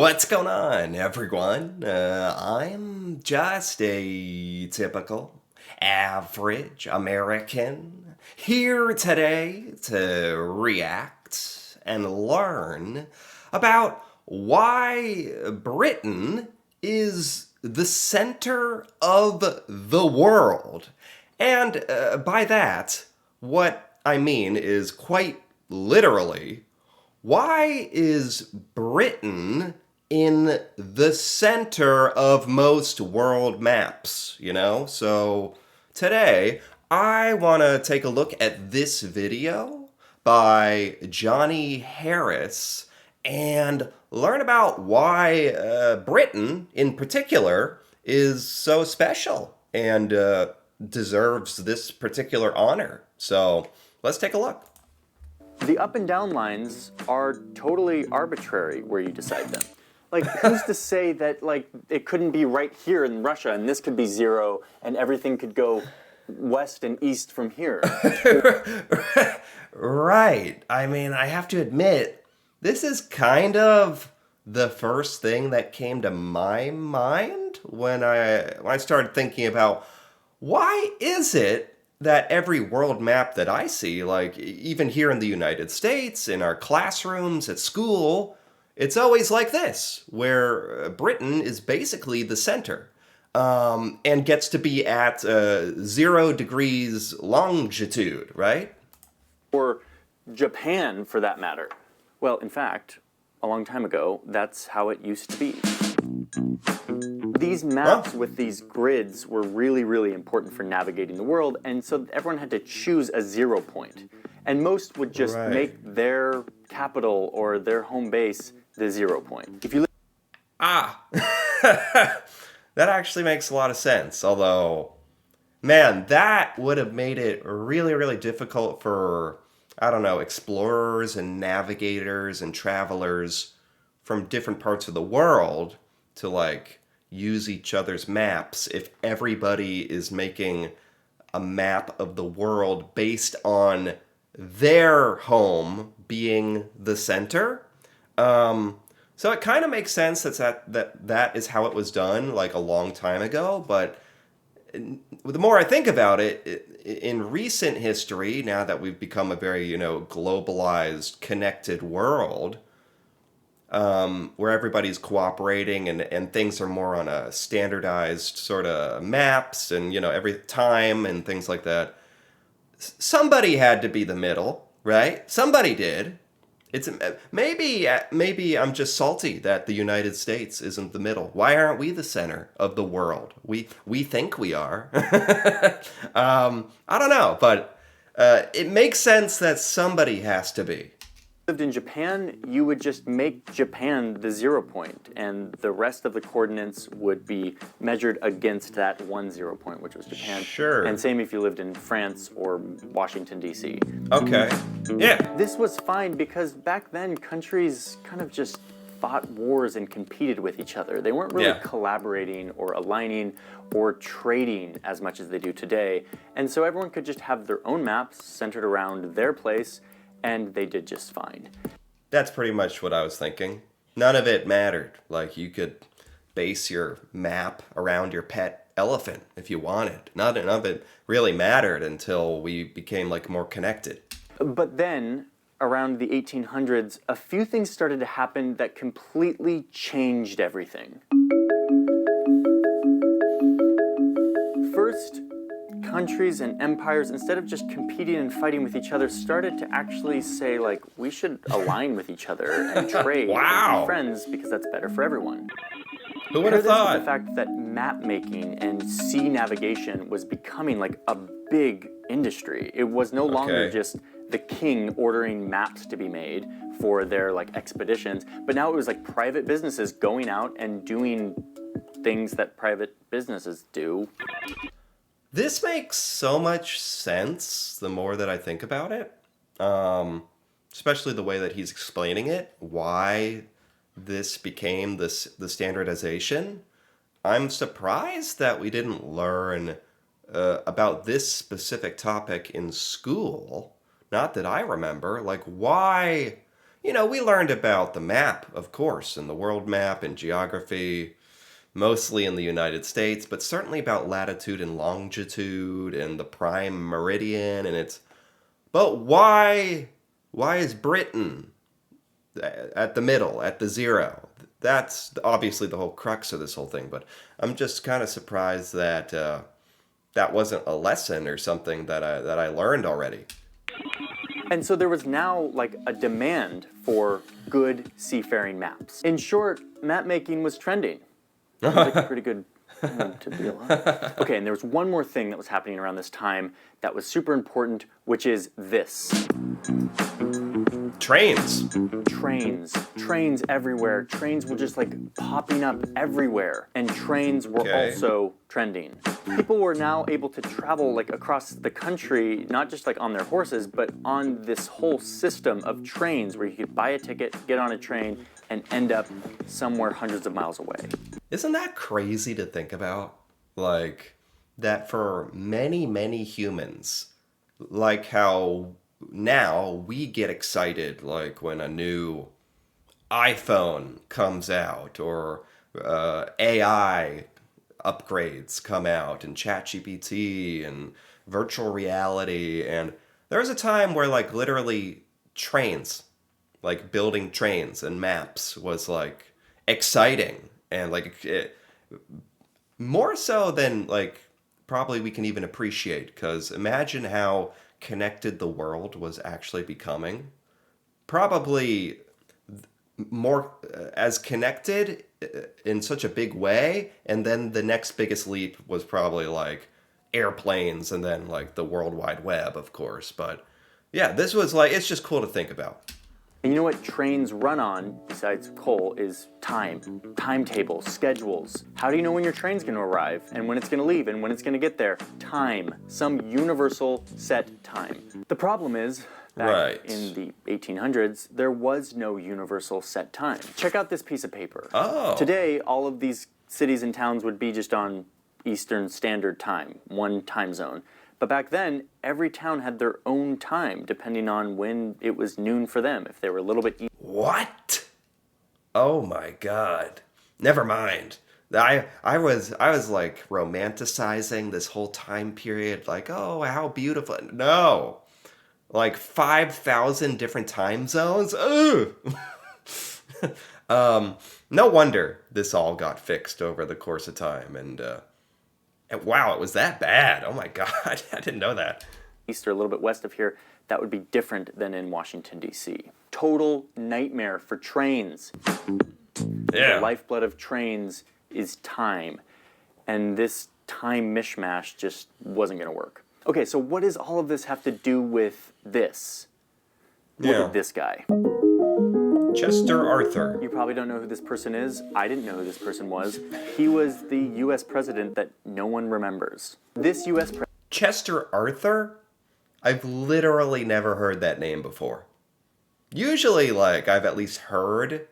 What's going on, everyone? I'm just a typical, average American here today to react and learn about why Britain is the center of the world. And by that, what I mean is quite literally, why is Britain in the center of most world maps, you know? So today, I want to take a look at this video by Johnny Harris and learn about why Britain, in particular, is so special and deserves this particular honor. So let's take a look. The up and down lines are totally arbitrary where you decide them. Like, who's to say that, like, it couldn't be right here in Russia and this could be 0 and everything could go west and east from here? Right. I mean, I have to admit, this is kind of the first thing that came to my mind when I started thinking about why is it that every world map that I see, like even here in the United States, in our classrooms, at school, it's always like this, where Britain is basically the center and gets to be at 0 degrees longitude, right? Or Japan, for that matter. Well, in fact, a long time ago, that's how it used to be. These maps with these grids were really, really important for navigating the world, and so everyone had to choose a 0 point. And most would just make their capital or their home base the 0 point. If you That actually makes a lot of sense. Although, man, that would have made it really, really difficult for, I don't know, explorers and navigators and travelers from different parts of the world to, like, use each other's maps if everybody is making a map of the world based on their home being the center. So it kind of makes sense that is how it was done, like, a long time ago. But the more I think about it, in recent history, now that we've become a very, globalized, connected world, where everybody's cooperating and things are more on a standardized sort of maps and, every time and things like that. Somebody had to be the middle, right? Somebody did. It's maybe I'm just salty that the United States isn't the middle. Why aren't we the center of the world? We think we are. I don't know, but it makes sense that somebody has to be. lived in Japan, you would just make Japan the 0 point, and the rest of the coordinates would be measured against that 1 0 point, which was Japan. Sure. And same if you lived in France or Washington, D.C. Okay. Yeah. This was fine because back then countries kind of just fought wars and competed with each other. They weren't really collaborating or aligning or trading as much as they do today. And so everyone could just have their own maps centered around their place, and they did just fine. That's pretty much what I was thinking. None of it mattered. Like, you could base your map around your pet elephant if you wanted. None of it really mattered until we became, like, more connected. But then, around the 1800s, a few things started to happen that completely changed everything. First, countries and empires, instead of just competing and fighting with each other, started to actually say, like, we should align with each other and trade and be friends because that's better for everyone. Who would have thought? The fact that map making and sea navigation was becoming like a big industry. It was no longer just the king ordering maps to be made for their like expeditions, but now it was like private businesses going out and doing things that private businesses do. This makes so much sense the more that I think about it. Especially the way that he's explaining it, why this became the standardization. I'm surprised that we didn't learn about this specific topic in school. Not that I remember. Like, why? we learned about the map, of course, and the world map and geography, mostly in the United States, but certainly about latitude and longitude and the prime meridian and it's but why is Britain at the middle, at the zero? That's obviously the whole crux of this whole thing, but I'm just kind of surprised that that wasn't a lesson or something that I learned already. And so there was now like a demand for good seafaring maps. In short, map making was trending. Seems like a pretty good time to be alive. Okay, and there was one more thing that was happening around this time that was super important, which is this. Trains. Trains everywhere. Trains were just like popping up everywhere. And trains were also trending. People were now able to travel like across the country, not just like on their horses, but on this whole system of trains where you could buy a ticket, get on a train, and end up somewhere hundreds of miles away. Isn't that crazy to think about? Like, that for many, many humans, like how now we get excited like when a new iPhone comes out or AI upgrades come out and ChatGPT and virtual reality. And there was a time where like literally trains, like building trains and maps was like exciting and like more so than like probably we can even appreciate, because imagine how connected the world was actually becoming. Probably more as connected in such a big way, and then the next biggest leap was probably like airplanes and then like the World Wide Web, of course. But yeah, this was like, it's just cool to think about. And you know what trains run on, besides coal, is time. Timetables, schedules. How do you know when your train's gonna arrive, and when it's gonna leave, and when it's gonna get there? Time. Some universal set time. The problem is, back in the 1800s, there was no universal set time. Check out this piece of paper. Oh. Today, all of these cities and towns would be just on Eastern Standard Time, one time zone. But back then, every town had their own time, depending on when it was noon for them, if they were a little bit... What? Oh my God. Never mind. I was like romanticizing this whole time period, like, oh, how beautiful. No. Like 5,000 different time zones? Ugh. No wonder this all got fixed over the course of time, and wow, it was that bad. Oh my God, I didn't know that. East or a little bit west of here, that would be different than in Washington, D.C. Total nightmare for trains. Yeah. The lifeblood of trains is time. And this time mishmash just wasn't going to work. Okay, so what does all of this have to do with this? Look at this guy. Chester Arthur. You probably don't know who this person is. I didn't know who this person was. He was the U.S. president that no one remembers. This U.S. president... Chester Arthur? I've literally never heard that name before. Usually, like, I've at least heard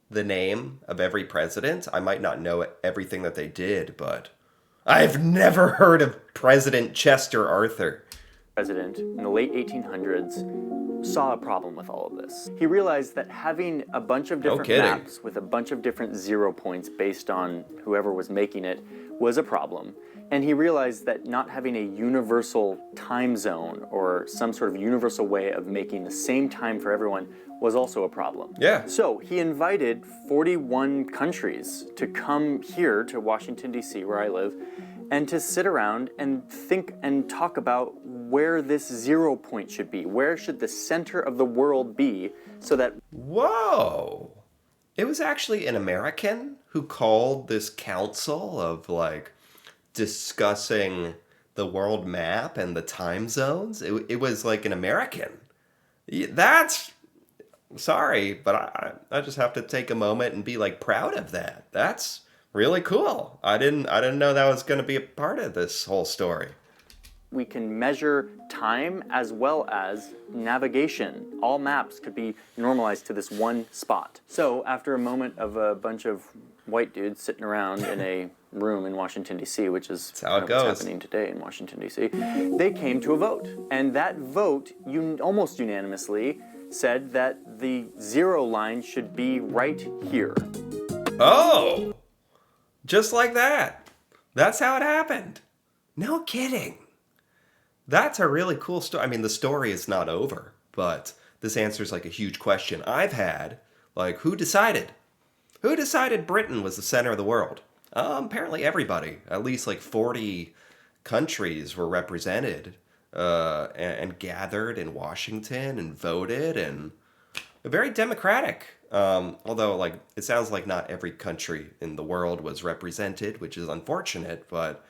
the name of every president. I might not know everything that they did, but I've never heard of President Chester Arthur. President in the late 1800s saw a problem with all of this. He realized that having a bunch of different maps with a bunch of different 0 points based on whoever was making it was a problem. And he realized that not having a universal time zone or some sort of universal way of making the same time for everyone was also a problem. Yeah. So he invited 41 countries to come here to Washington, D.C., where I live, and to sit around and think and talk about where this 0 point should be. Where should the center of the world be so that... Whoa! It was actually an American who called this council of, like, discussing the world map and the time zones. It was like an American. That's... Sorry, but I just have to take a moment and be, like, proud of that. That's really cool. I didn't know that was going to be a part of this whole story. We can measure time as well as navigation. All maps could be normalized to this one spot. So after a moment of a bunch of white dudes sitting around in a room in Washington, D.C., which is what's happening today in Washington, D.C., they came to a vote. And that vote, almost unanimously, said that the 0 line should be right here. Oh, just like that. That's how it happened. No kidding. That's a really cool story. I mean, the story is not over, but this answers like a huge question I've had. Like, who decided? Who decided Britain was the center of the world? Apparently everybody. At least like 40 countries were represented and gathered in Washington and voted, and very democratic. Although, like, it sounds like not every country in the world was represented, which is unfortunate, but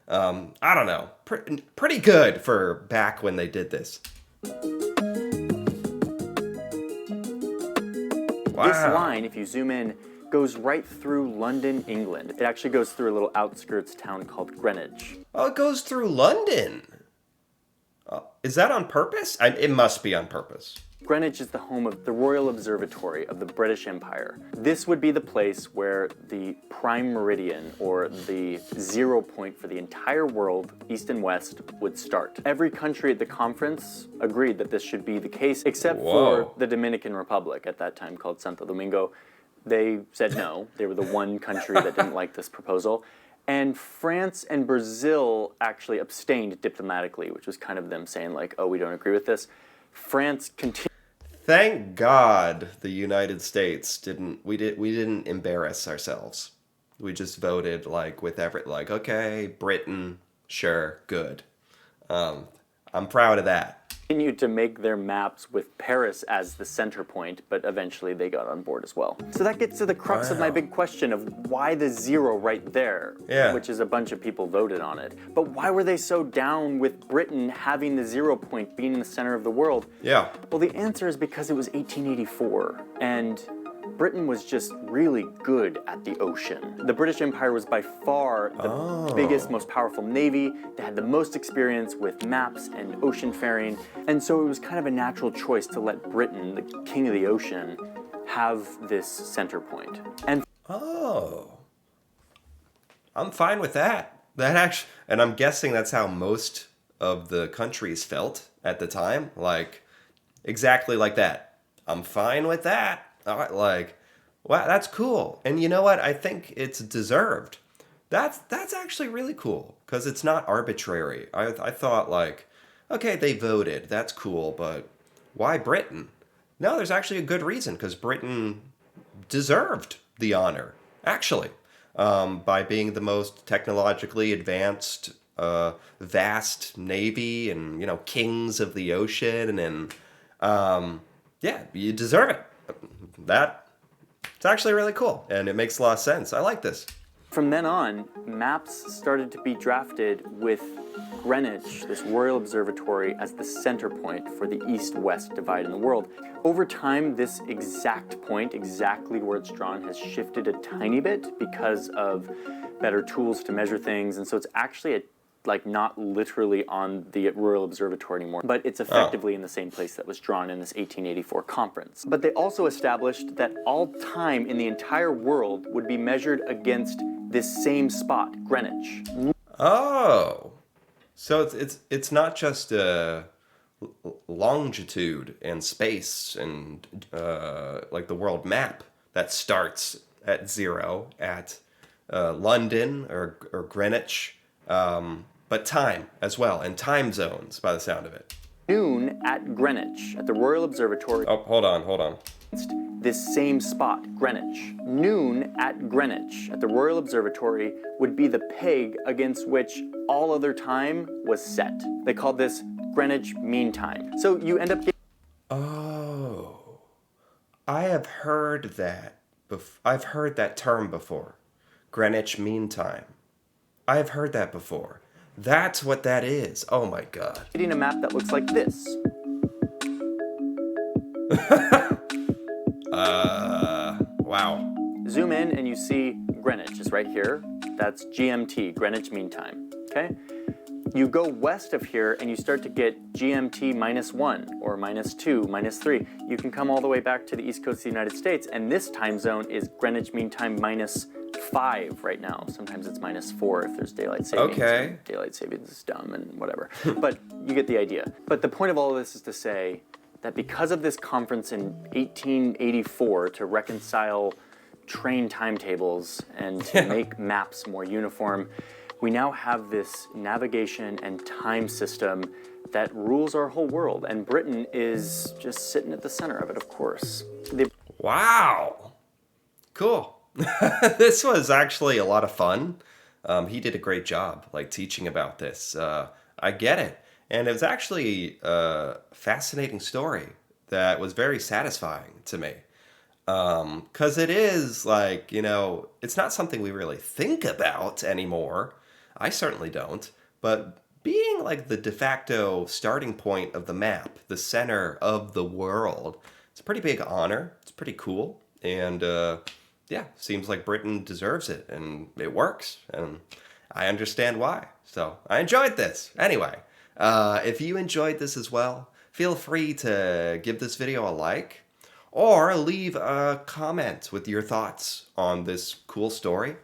I don't know. Pretty good for back when they did this. Wow. This line, if you zoom in, goes right through London, England. It actually goes through a little outskirts town called Greenwich. Oh, it goes through London. Is that on purpose? It must be on purpose. Greenwich is the home of the Royal Observatory of the British Empire. This would be the place where the prime meridian, or the 0 point for the entire world, east and west, would start. Every country at the conference agreed that this should be the case, except for the Dominican Republic, at that time called Santo Domingo. They said no. They were the one country that didn't like this proposal. And France and Brazil actually abstained diplomatically, which was kind of them saying like, oh, we don't agree with this. France continued. Thank God the United States didn't embarrass ourselves. We just voted like with like, okay, Britain, sure, good. I'm proud of that. Continued to make their maps with Paris as the center point, but eventually they got on board as well. So that gets to the crux of my big question of why the 0 right there, which is a bunch of people voted on it. But why were they so down with Britain having the 0 point being in the center of the world? Yeah. Well, the answer is because it was 1884, and Britain was just really good at the ocean. The British Empire was by far the biggest, most powerful navy. They had the most experience with maps and ocean faring. And so it was kind of a natural choice to let Britain, the king of the ocean, have this center point. And I'm fine with that. And I'm guessing that's how most of the countries felt at the time. Like, exactly like that. I'm fine with that. Like, wow, that's cool. And you know what? I think it's deserved. That's actually really cool because it's not arbitrary. I thought like, okay, they voted. That's cool, but why Britain? No, there's actually a good reason because Britain deserved the honor, actually, by being the most technologically advanced, vast navy and, kings of the ocean. And yeah, you deserve it. It's actually really cool, and it makes a lot of sense. I like this. From then on, maps started to be drafted with Greenwich, this Royal Observatory, as the center point for the east-west divide in the world. Over time, this exact point, exactly where it's drawn, has shifted a tiny bit because of better tools to measure things, and so it's actually not literally on the Royal Observatory anymore, but it's effectively in the same place that was drawn in this 1884 conference. But they also established that all time in the entire world would be measured against this same spot, Greenwich. Oh, so it's not just longitude and space and like the world map that starts at 0 at London or Greenwich. But time as well, and time zones by the sound of it. Noon at Greenwich, at the Royal Observatory. Oh, hold on. This same spot, Greenwich. Noon at Greenwich, at the Royal Observatory, would be the peg against which all other time was set. They called this Greenwich Mean Time. So you end up getting... Oh, I have heard that. I've heard that term before. Greenwich Mean Time. I've heard that before. That's what that is. Oh my God. Getting a map that looks like this. Wow. Zoom in and you see Greenwich is right here. That's GMT, Greenwich Mean Time, okay? You go west of here and you start to get GMT -1 or -2, -3. You can come all the way back to the east coast of the United States, and this time zone is Greenwich Mean Time -5 right now. Sometimes it's -4 if there's daylight savings. Okay. Daylight savings is dumb and whatever. But you get the idea. But the point of all of this is to say that because of this conference in 1884 to reconcile train timetables and to make maps more uniform, we now have this navigation and time system that rules our whole world, and Britain is just sitting at the center of it, of course. Wow. Cool. This was actually a lot of fun. He did a great job, like, teaching about this. I get it. And it was actually a fascinating story that was very satisfying to me. Because it is, like, it's not something we really think about anymore. I certainly don't. But being, like, the de facto starting point of the map, the center of the world, it's a pretty big honor. It's pretty cool. And, yeah, seems like Britain deserves it. And it works. And I understand why. So I enjoyed this. Anyway, if you enjoyed this as well, feel free to give this video a like or leave a comment with your thoughts on this cool story.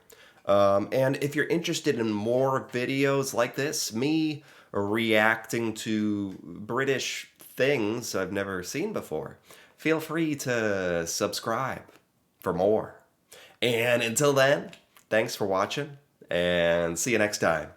And if you're interested in more videos like this, me reacting to British things I've never seen before, feel free to subscribe for more. And until then, thanks for watching, and see you next time.